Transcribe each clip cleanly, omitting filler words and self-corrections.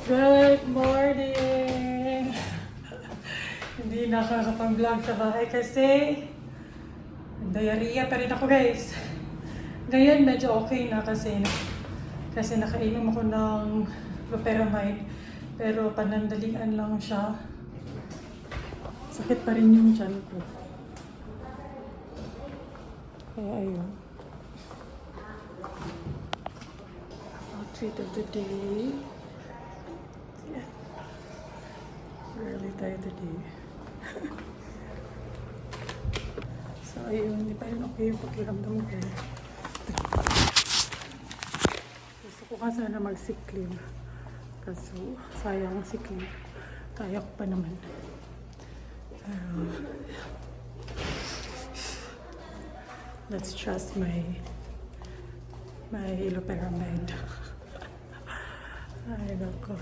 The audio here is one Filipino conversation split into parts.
Good morning! Hindi nakakapag-vlog sa bahay kasi diarrhea pa rin ako, guys. Ngayon medyo okay na kasi nakainom ako ng loperamide pero panandalian lang siya. Sakit pa rin yung tiyan ko. Kaya ayun. Outfit of the day. Early tayo today. So ayun, hindi pa rin okay yung pakiramdam ko. Gusto ko nga sana mag-sick leave. Kaso sayang sick leave. Kaya ko pa naman. Let's trust my loperamide. Ay, nako.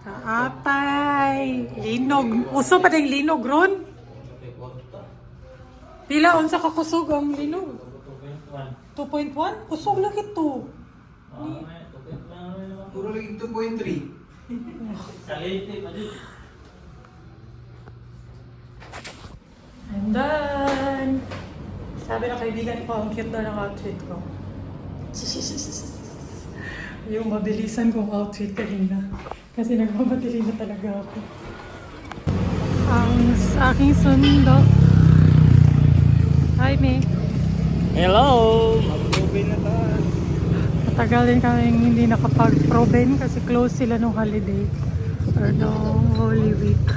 Kaapay! Linog. Uso pa din linog, Ron? Pila unsa ka kusog ang linog? 2.1? Kusog lang ito. Puro lagi 2.3. And then, sabi ng kaibigan ko, ang cute daw ng outfit ko. Yung mabilisan kong outfit kanina. Kasi nagmamadali na talaga ako. Ang aking sundo. Hi, May. Hello! Mag-open na tayo. Matagal din kami hindi nakapag-proben kasi close sila nung holiday. Or nung Holy Week.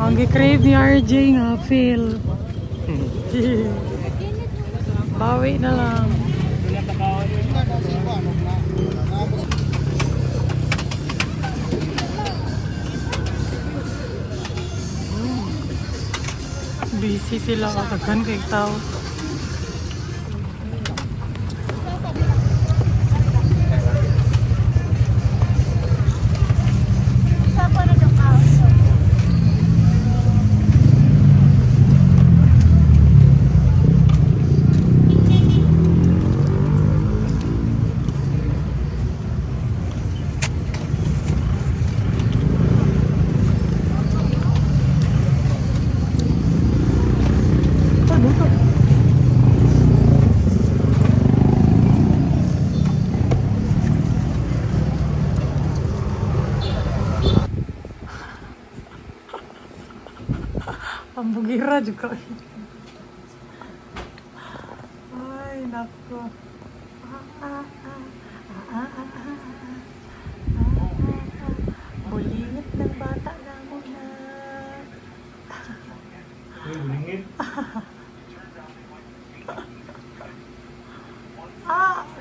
Ang gi-crave ni RJ nga, Phil. Bawi na lang. Busy sila katagan kay tao. Pambugira juga. Ay, nako. Bulingit ng bata na muna. Bulingit?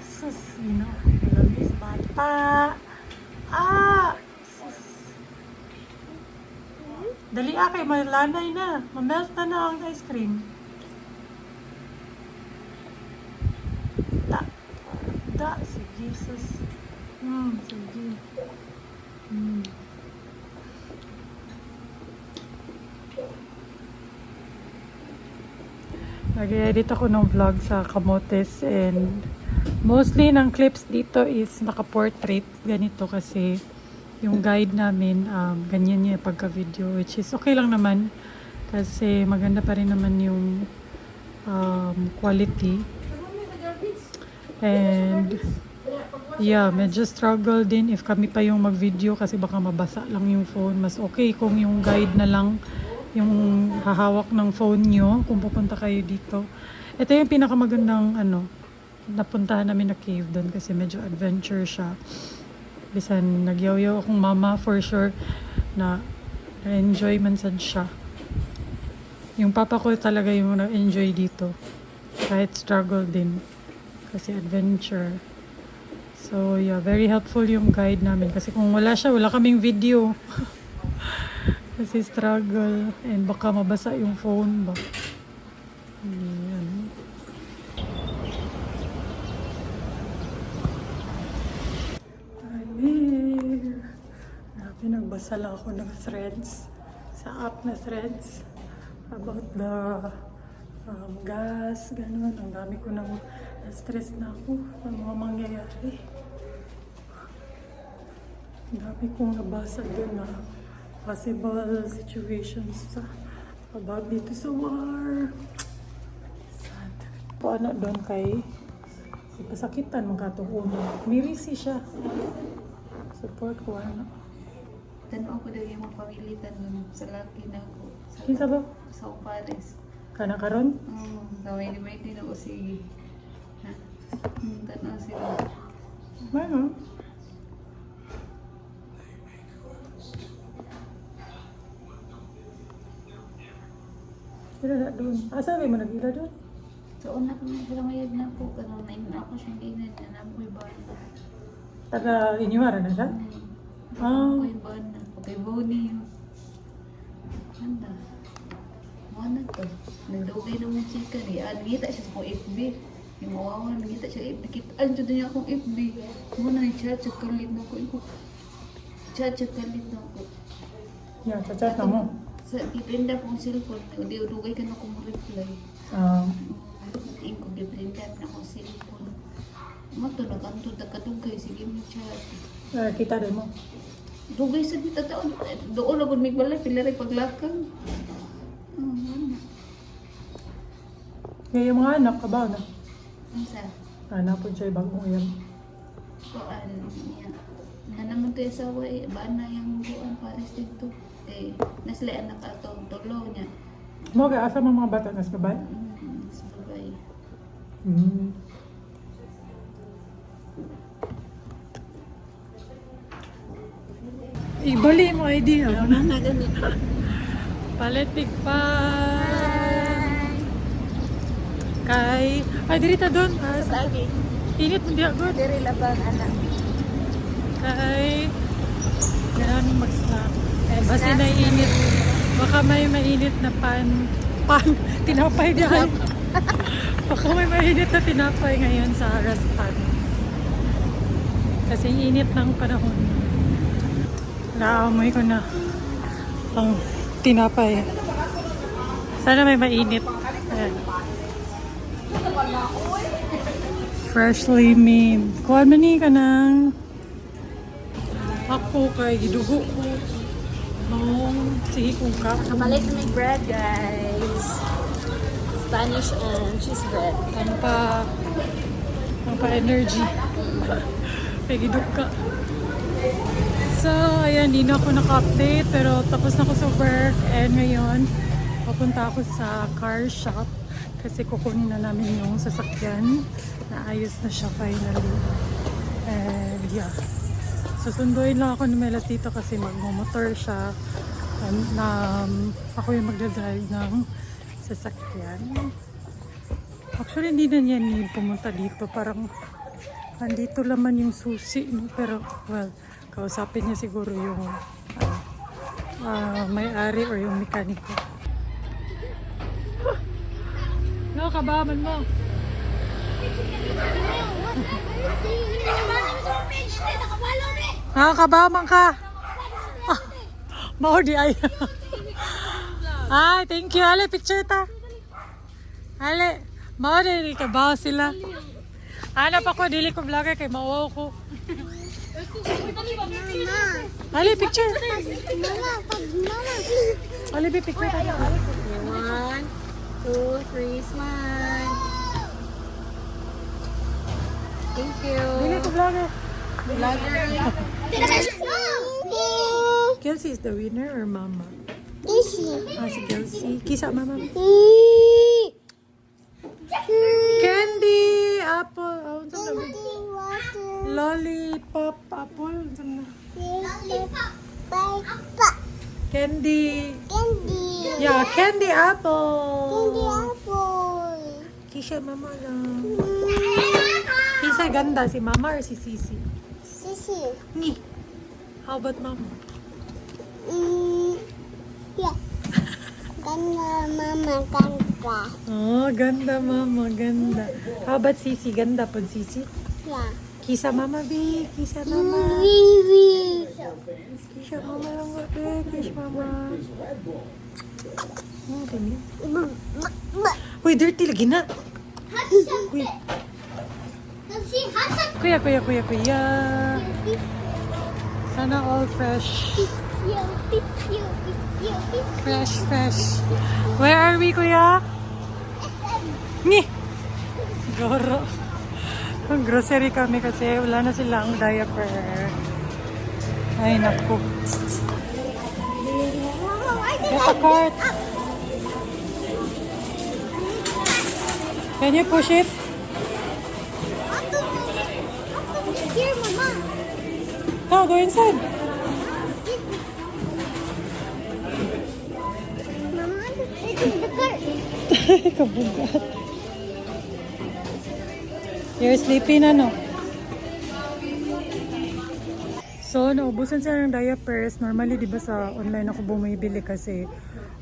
Sus, labis bata. Sus. Dali kay malanay na. Mamelt na ang ice cream. Si Jesus. Sige. Nag-edit ako ng vlog sa Camotes and mostly ng clips dito is naka-portrait. Ganito kasi yung guide namin, ganyan yung pagka-video, which is okay lang naman kasi maganda pa rin naman yung quality. And yeah, medyo struggle din if kami pa yung mag-video kasi baka mabasa lang yung phone. Mas okay kung yung guide na lang yung hahawak ng phone nyo kung pupunta kayo dito. Ito yung pinakamagandang napuntahan namin na cave doon kasi medyo adventure siya. Bisan nagyaw-yaw akong mama, for sure na enjoy man sad siya. Yung papa ko talaga yung na-enjoy dito. Kahit struggle din. Kasi adventure. So, yeah, very helpful yung guide namin. Kasi kung wala siya, wala kaming video. Kasi struggle. And baka mabasa yung phone ba. Ayan. Grabe, nagbasa lang ako ng threads. Sa app na threads. About the gas, ganun. Ang dami ko nang na-stress na ako. Ang mga mangyayari. Ang dami kong nabasa doon na possible situations sa about dito sa war. Sad. Po ano doon kay ipasakitan mga itong una. May risi siya. Support ko ano. Tanaw ko daw yung mga pamilitan nun sa laki na ako. Kinsa ba? Sa Paris. Kana karon? Gawin ni Maiti na ko si... Ha? Tanaw sila. Ano? Ila na doon. Asa may mo nag-ila doon? So, una ko na sila mayad na po. Pero nain ako siyang inan na namoy ba na. Taga Inyuara na siya? Namoy ba na. Okay, Bonnie yun. Ano? Ano to? Nagdugay na mong chika ni. Nangita siya sa kong FB. Yung mawawa, nangita siya. Nakitaan siya niya akong FB. Muna nag-chat kalit na ko. Chat kalit na ko. Yeah, chat na mo. Sa dipenda kong cellphone, di udugay ka na kong reply. Ingko dipenda na kong cellphone. Mato nakanto katugay sige mo chat. Kita rin mo. Dugay sa dita taon. Doon lagod mig balay pila ray paglakang. Ano? Kaya yung mga anak, kabaw na. Unsa? Anak po siya bagong uyan. Kuan niya. Na naman to sa way bana yang buan pares dito. Nasli anak ato tulo niya. Mo ga asa mga bata nas babay? Sa babay. Ibali mo ID ha. Ano na ganit? Paletik pa. Kay ay dirita doon. Lagi. Init mo diya good. Diri labang anak. Kay ganun mag-snack. Basta na init. Baka may mainit na pan tinapay diyan. Baka may mainit na tinapay ngayon sa Rastan. Kasi init ng panahon. Naamoy ko na ang tinapay. Sana may mainit. Ayan. Freshly made. Kuha man ni ka ng ako kay gidugo ko nung sihi kong ka. Kamalik na may bread, guys. Spanish and cheese bread. Ang pa energy. Kay gidug ka. So, ayan, di na ako naka-update pero tapos na ako sa work and ngayon papunta ako sa car shop kasi kukunin na namin yung sasakyan. Naayos na siya finally. And yeah. Susunduin lang ako ni Melas dito kasi magmumotor siya. And, ako yung magdadrive ng sasakyan. Actually, hindi na niya need pumunta dito. Parang andito laman yung susi. No? Pero, well, kausapin niya siguro yung may-ari or yung mekaniko. No, kabaman mo. Kabaman ka. Mao di ay. Ay, thank you. Ale, picture ta. Ale, mao di kabaw sila. Hanap ako, dili ko vlogger kay mauwaw ko. Ali, picture. Ali, picture tayo. 1, 2, 3, smile. Thank you. Dili ko vlogger. Vlogger. Kelsey is the winner or mama? Si Kelsey. Kisa mama. Candy, apple. Oh, lollipop, apple. Candy. Candy. Yeah, candy apple. Candy apple. Kisha, mama lang. Kisha, ganda. Si mama or si Sisi? Sisi. Ni. How about mama? Yeah. Ganda, mama, ganda. Oh, ganda mama, ganda. How about Sisi? Ganda po Sisi? Yeah. Kisa mama, B. Kisa mama. Vivi. Kisha, mama lang. Kisha, mama. Tingin. Uy, dirty lagi na. Uy. Kuya. Sana all fresh. Fresh. Where are we, kuya? Ni. Goro. Ang grocery kami kasi wala na silang diaper. Ay, naku. Get a cart. Can you push it? Here, mama. No, go inside. Mama, it's in the cart. Kabugat. You're sleepy na, no? So, naubusan sila ng diapers. Normally, di ba sa online ako bumibili kasi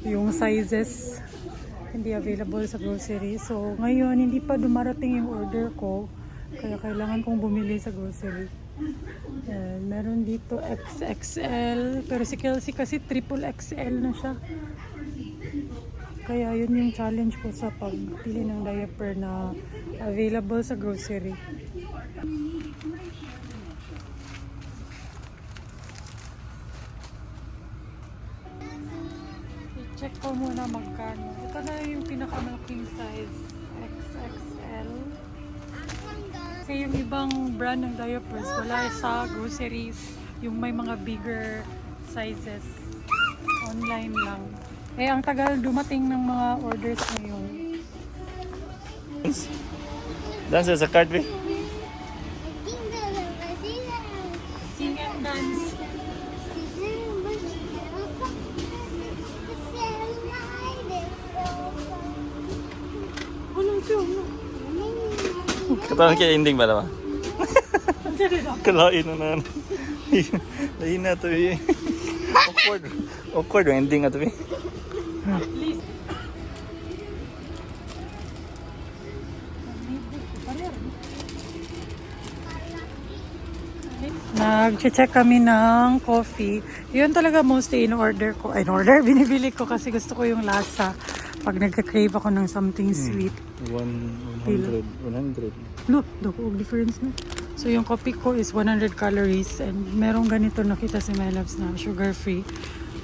yung sizes hindi available sa grocery. So, ngayon, hindi pa dumarating yung order ko. Kaya kailangan kong bumili sa grocery. Meron dito XXL. Pero si Kelsey kasi triple XL na siya. Kaya yun yung challenge ko sa pagpili ng diaper na available sa grocery. I-check ko muna magkano. Ito na yung pinakamalaking size, XXL. Kasi yung ibang brand ng diapers, wala sa groceries. Yung may mga bigger sizes. Online lang. Eh, ang tagal dumating ng mga orders ngayon. Dance sa card, B. Sing and dance. Walang siya, no? Katawa kaya ending ba naman? Kalain na na. Lain na to, B. Awkward yung ending na to, B. Please. Nag-check kami ng coffee. Yun talaga mostly in-order ko. Binibili ko kasi gusto ko yung lasa. Pag nagka-crave ako ng something sweet. 100. Look, difference na. So yung coffee ko is 100 calories and merong ganito nakita si my loves na sugar-free.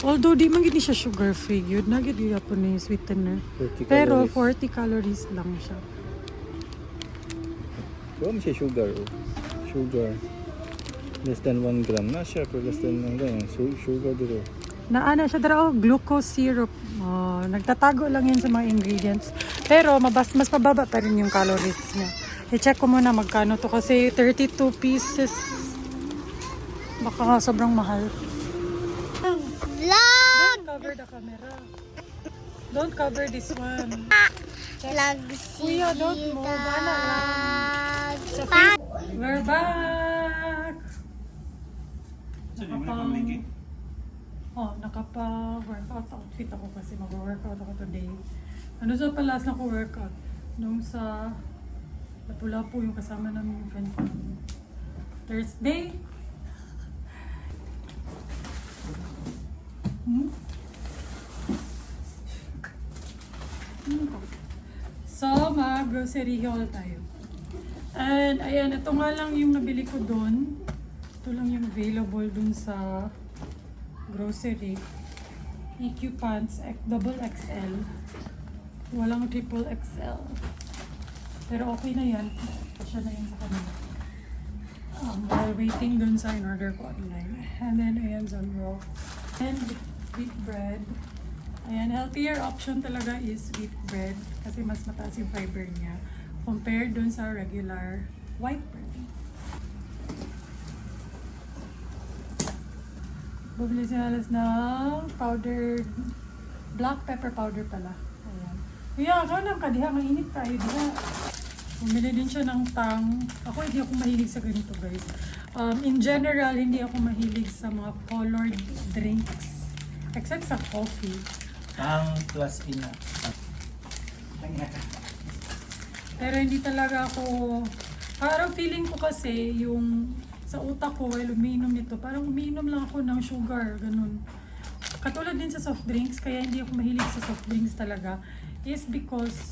Although di man gini siya sugar-free, yun na gid po ni sweetener. 40 Pero calories. 40 calories lang siya. So, ano siya sugar? Oh. Sugar. Less than 1 gram na siya, pero less than 1 gram. Sugar dito. Naana siya dara glucose syrup. Nagtatago lang yan sa mga ingredients. Pero mas mababa pa rin yung calories niya. I-check ko muna magkano to kasi 32 pieces. Baka nga sobrang mahal. Don't cover the camera. Don't cover this one. Check. Kuya, don't move. Ana lang. Sa face. We're back! Nakapa-workout outfit ako kasi mag-workout ako today. Ano sa palas na ko workout? Nung sa Lapu-Lapu yung kasama namin yung friend ko. Thursday. So, mag-grocery haul tayo. And, ayan, ito nga lang yung nabili ko doon. Ito lang yung available doon sa grocery. EQ pants, double XL. Walang triple XL. Pero okay na yan. Kasya na yun sa kanila. While waiting dun sa in-order ko online. And then, ayan, Zonro. And wheat bread. Ayan, healthier option talaga is wheat bread. Kasi mas mataas yung fiber niya. Compared dun sa regular white bread. Bumili si Halas ng powdered Black pepper powder pala. Ayan. Kaya kanang kadiha, mainit tayo diha. Bumili din siya ng tang. Ako hindi ako mahilig sa ganito guys. In general, hindi ako mahilig sa mga colored drinks. Except sa coffee. Ang plus ina. Pero hindi talaga ako... Parang feeling ko kasi yung sa utak ko while umiinom nito, parang umiinom lang ako ng sugar, ganun. Katulad din sa soft drinks, kaya hindi ako mahilig sa soft drinks talaga, is because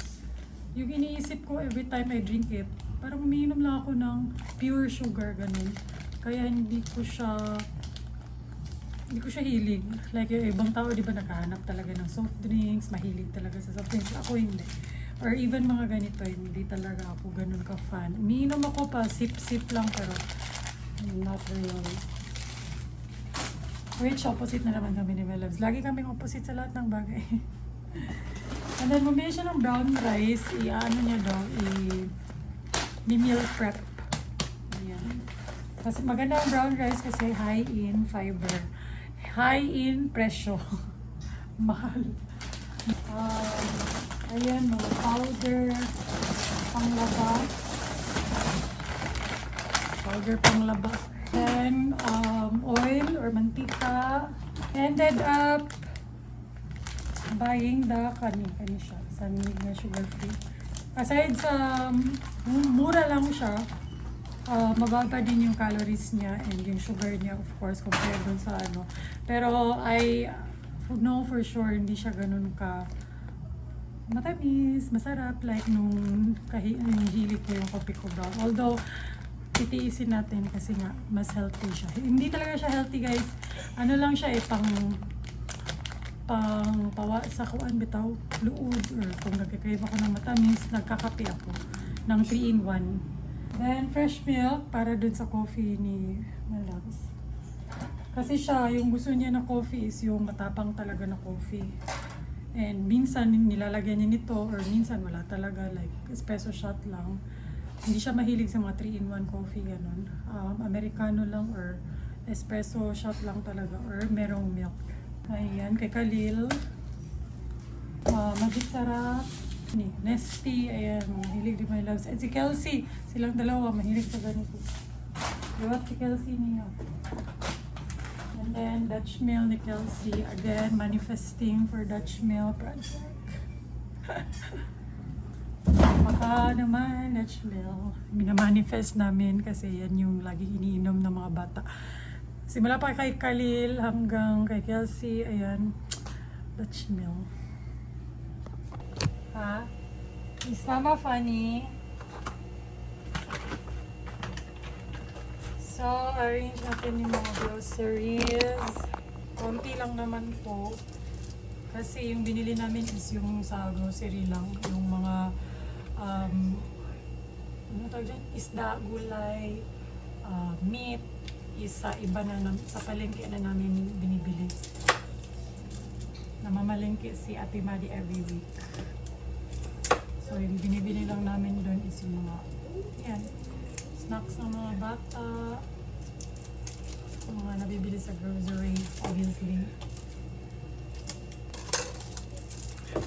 yung iniisip ko every time I drink it, parang umiinom lang ako ng pure sugar, ganun. Kaya hindi ko siya hilig. Like yung ibang tao, di ba, naghahanap talaga ng soft drinks, mahilig talaga sa soft drinks. Ako hindi. Or even mga ganito, hindi talaga ako ganun ka-fan. Umiinom ako pa, sip-sip lang, pero not really. Which opposite na naman kami ni my loves. Lagi kaming opposite sa lahat ng bagay. And then, bumili siya ng brown rice. I-ano niya daw, i-meal prep. Ayan. Kasi maganda ang brown rice kasi high in fiber. High in presyo. Mahal. Ayan, mga powder, panglaba. Powder panglaba. Then, oil or mantika. Ended up buying the kani siya. Sanmig na sugar free. Aside sa mura lang siya, mababa din yung calories niya and yung sugar niya, of course, compared dun sa ano. Pero I know for sure hindi siya ganun ka matamis, masarap, like nung hilig ko yung kopi ko brown. Although, titiisin natin kasi nga, mas healthy siya. Hindi talaga siya healthy guys. Ano lang siya pang pawa sa kuan bitaw, luod, or kung nagkikrave ako ng matamis, nagkakape ako ng 3-in-1. Then, fresh milk para dun sa coffee ni my loves. Kasi siya, yung gusto niya na coffee is yung matapang talaga na coffee. And minsan nilalagyan niya nito or minsan wala talaga, like espresso shot lang. Hindi siya mahilig sa mga 3-in-1 coffee, ganun. Americano lang or espresso shot lang talaga or merong milk. Ayan, kay Khalil. Magic Sarap. Nesty, ayan, mahilig din my loves. At si Kelsey, silang dalawa, mahilig sa ganito. Iwat si Kelsey niya. And then, Dutch Mill ni Kelsey. Again, manifesting for Dutch Mill project. Baka naman, Dutch Mill. Minamanifest namin kasi yan yung lagi iniinom ng mga bata. Simula pa kay Khalil hanggang kay Kelsey, ayan, Dutch Mill. Ha? Is Mama funny? So, arrange natin yung mga groceries. Konti lang naman po. Kasi yung binili namin is yung sa grocery lang. Yung mga, ano tawag dyan? Isda, gulay, meat, is sa iba na, sa palengke na namin binibili. Namamalengke si Ate Madi every week. So, yung binibili lang namin doon is yung mga, yan, snacks ng mga bata, yung mga nabibili sa grocery, obviously.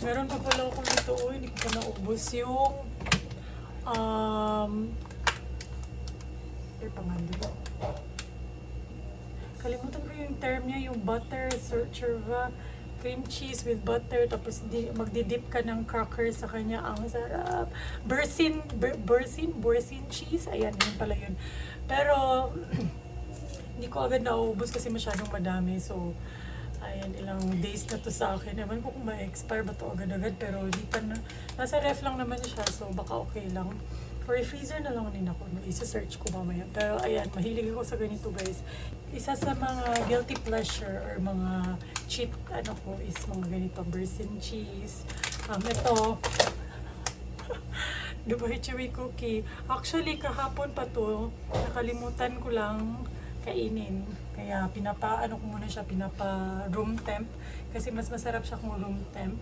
Meron pa pala akong ito, hindi ko pa naubos yung, pangando. Kalimutan ko yung term niya, yung butter, churva, cream cheese with butter, tapos magdidip ka ng crackers sa kanya. Ang sarap. Bursin cheese. Ayan, yun pala yun. Pero, hindi ko agad naubos kasi masyadong madami. So, ayan, ilang days na to sa akin. Ewan ko kung ma-expire ba to agad-agad, pero di pa na. Nasa ref lang naman siya, so baka okay lang. Or freezer na lang din ako. Isa-search ko mamaya. Pero ayan, mahilig ako sa ganito guys. Isa sa mga guilty pleasure or mga cheat ano ko is mga ganito. Bursin cheese. Ito. Dubai chewy cookie. Actually, kahapon pa to. Nakalimutan ko lang kainin. Kaya pinapa-ano ko muna siya. Pinapa-room temp. Kasi mas masarap siya kung room temp.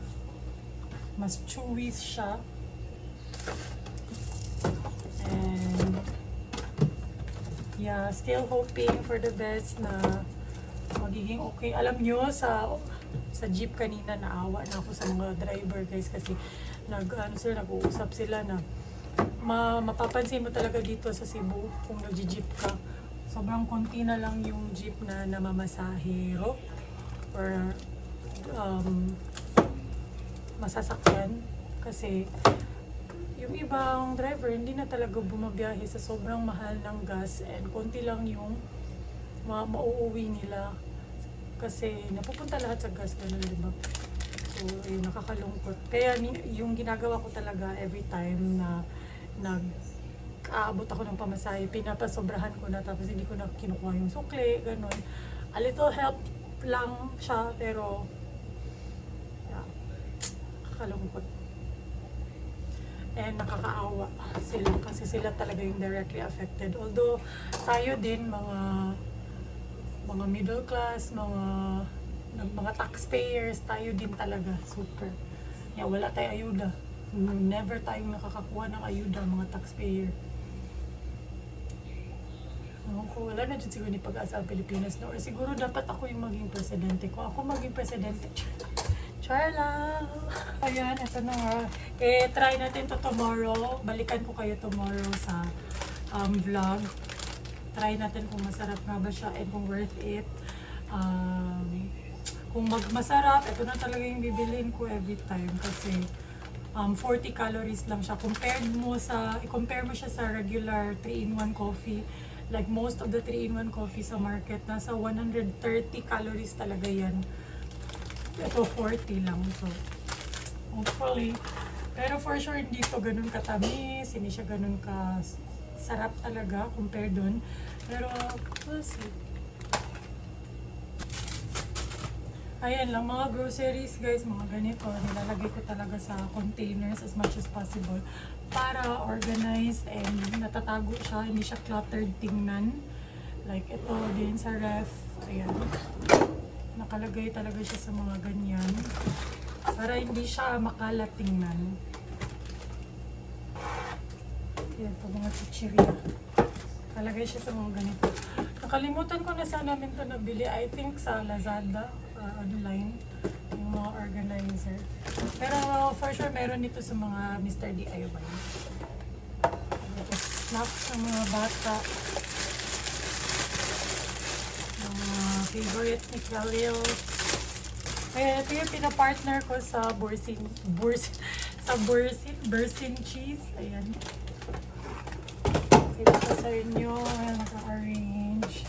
Mas chewy siya. And yeah, still hoping for the best na magiging okay. Alam nyo, sa sa jeep kanina, naawa na ako sa mga driver guys kasi nag-uusap sila na mapapansin mo talaga dito sa Cebu kung nag-jeep ka. Sobrang konti na lang yung jeep na namamasahero or masasakyan kasi yung ibang driver hindi na talaga bumabiyahe sa sobrang mahal ng gas and konti lang yung mauuwi nila kasi napupunta lahat sa gas, ganun, diba? So, yun, nakakalungkot. Kaya yung ginagawa ko talaga every time na nag-aabot ako ng pamasahe, pinapasobrahan ko na tapos hindi ko na kinukuha yung sukli, ganun. A little help lang siya, pero yeah, nakakalungkot. And nakakaawa sila kasi sila talaga yung directly affected. Although tayo din mga middle class, mga taxpayers, tayo din talaga super. Yeah, wala tayong ayuda. Never tayong nakakakuha ng ayuda mga taxpayer. Wala na dyan siguro ni pag-asa ang Pilipinas, no? Or siguro dapat ako yung maging presidente. Kung ako maging presidente, char lang! Ayan, ito na nga. Try natin to tomorrow. Balikan ko kayo tomorrow sa vlog. Try natin kung masarap nga ba siya and kung worth it. Kung masarap, ito na talaga yung bibilin ko every time kasi 40 calories lang siya. I-compare mo siya sa regular 3-in-1 coffee. Like most of the 3-in-1 coffee sa market, nasa 130 calories talaga yan. Ito 40 lang. So, hopefully. Pero for sure, hindi to ganun katamis. Hindi siya ganun sarap talaga compare dun. Pero, we'll see. Ayan lang, mga groceries guys, mga ganito. Nilalagay ko talaga sa containers as much as possible para organized and natatago siya. Hindi siya cluttered tingnan. Like ito din sa ref. Ayan. Nakalagay talaga siya sa mga ganyan. Para hindi siya makalat tingnan. Ayan po mga chichirya. Nakalagay siya sa mga ganito. Nakalimutan ko na saan namin ito nabili. I think sa Lazada. Online, yung mga organizer. Pero for sure, meron nito sa mga Mr. DIY. Snacks ng mga bata. Mga favorite ni Khalil. Kaya ito yung pinapartner ko sa Bursin cheese. Ayan. Sila ko sa inyo. Ayan, naka-arrange.